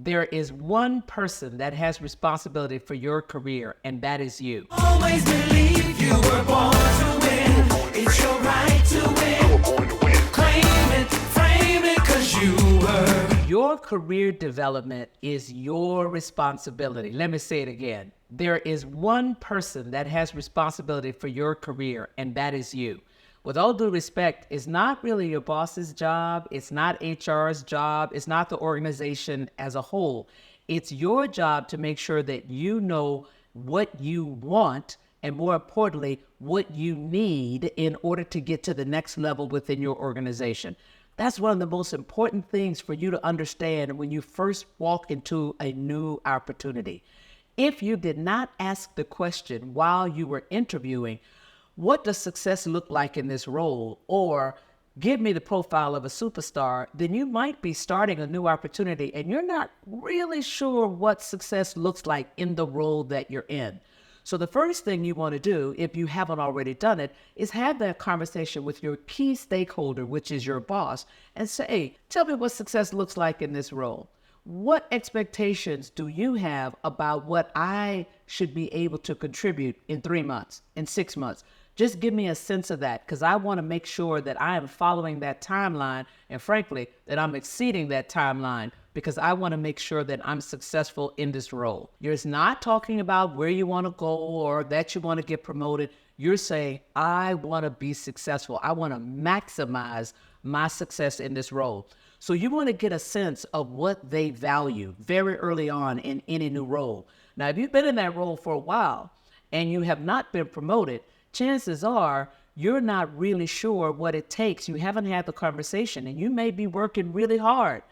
There is one person that has responsibility for your career, and that is you. Always believe you were born to win. It's your right to win. Claim it, frame it, 'cause you were. Your career development is your responsibility. Let me say it again. There is one person that has responsibility for your career, and that is you. With all due respect, it's not really your boss's job. It's not HR's job. It's not the organization as a whole. It's your job to make sure that you know what you want and, more importantly, what you need in order to get to the next level within your organization. That's one of the most important things for you to understand when you first walk into a new opportunity. If you did not ask the question while you were interviewing, what does success look like in this role? Or give me the profile of a superstar, then you might be starting a new opportunity and you're not really sure what success looks like in the role that you're in. So the first thing you want to do, if you haven't already done it, is have that conversation with your key stakeholder, which is your boss, and say, tell me what success looks like in this role. What expectations do you have about what I should be able to contribute in 3 months, in 6 months? Just give me a sense of that, because I want to make sure that I am following that timeline, and frankly, that I'm exceeding that timeline, because I want to make sure that I'm successful in this role. You're not talking about where you want to go or that you want to get promoted. You're saying, I want to be successful. I want to maximize my success in this role. So you want to get a sense of what they value very early on in any new role. Now, if you've been in that role for a while and you have not been promoted, chances are you're not really sure what it takes. You haven't had the conversation, and you may be working really hard,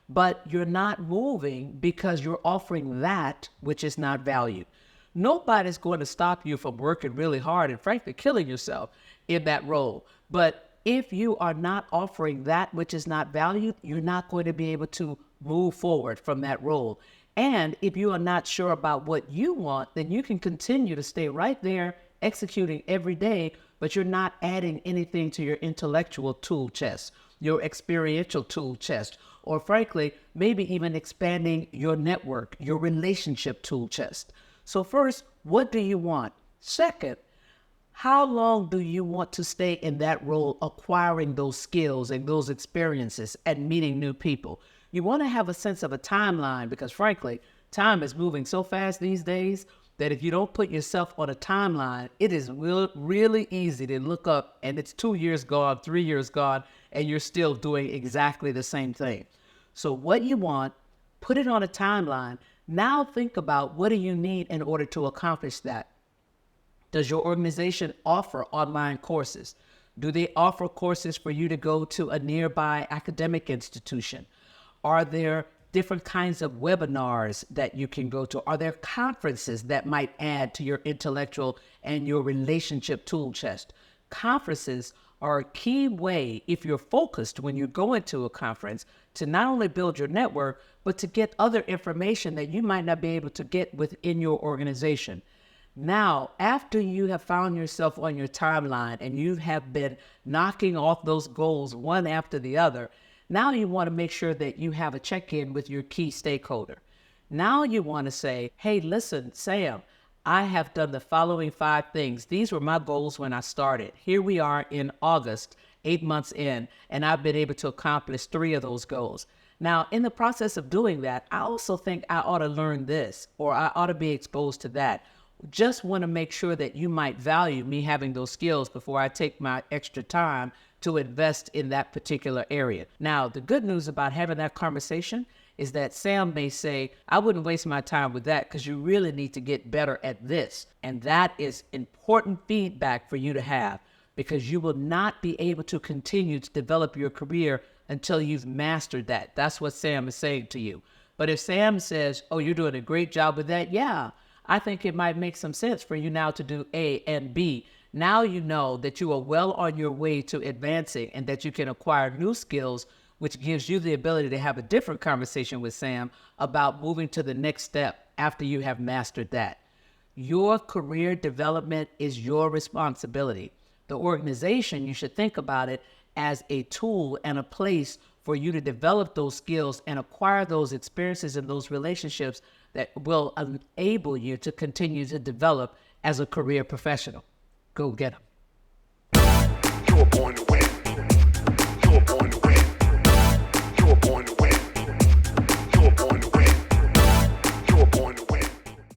but you're not moving because you're offering that which is not valued. Nobody's going to stop you from working really hard and frankly killing yourself in that role. But if you are not offering that which is not valued, you're not going to be able to move forward from that role. And if you are not sure about what you want, then you can continue to stay right there executing every day, but you're not adding anything to your intellectual tool chest, your experiential tool chest, or frankly, maybe even expanding your network, your relationship tool chest. So first, what do you want? Second, how long do you want to stay in that role, acquiring those skills and those experiences and meeting new people? You want to have a sense of a timeline, because frankly, time is moving so fast these days that if you don't put yourself on a timeline, it is really easy to look up and it's 2 years gone, 3 years gone, and you're still doing exactly the same thing. So what you want, put it on a timeline. Now think about, what do you need in order to accomplish that? Does your organization offer online courses? Do they offer courses for you to go to a nearby academic institution? Are there different kinds of webinars that you can go to? Are there conferences that might add to your intellectual and your relationship tool chest? Conferences are a key way, if you're focused when you go into a conference, to not only build your network, but to get other information that you might not be able to get within your organization. Now, after you have found yourself on your timeline and you have been knocking off those goals one after the other, now you want to make sure that you have a check-in with your key stakeholder. Now you want to say, hey, listen, Sam, I have done the following 5 things. These were my goals when I started. Here we are in August, 8 months in, and I've been able to accomplish 3 of those goals. Now, in the process of doing that, I also think I ought to learn this, or I ought to be exposed to that. Just want to make sure that you might value me having those skills before I take my extra time to invest in that particular area. Now, the good news about having that conversation is that Sam may say, I wouldn't waste my time with that because you really need to get better at this. And that is important feedback for you to have, because you will not be able to continue to develop your career until you've mastered that. That's what Sam is saying to you. But if Sam says, oh, you're doing a great job with that, yeah, I think it might make some sense for you now to do A and B. Now you know that you are well on your way to advancing and that you can acquire new skills, which gives you the ability to have a different conversation with Sam about moving to the next step after you have mastered that. Your career development is your responsibility. The organization, you should think about it as a tool and a place for you to develop those skills and acquire those experiences and those relationships that will enable you to continue to develop as a career professional. Go get them.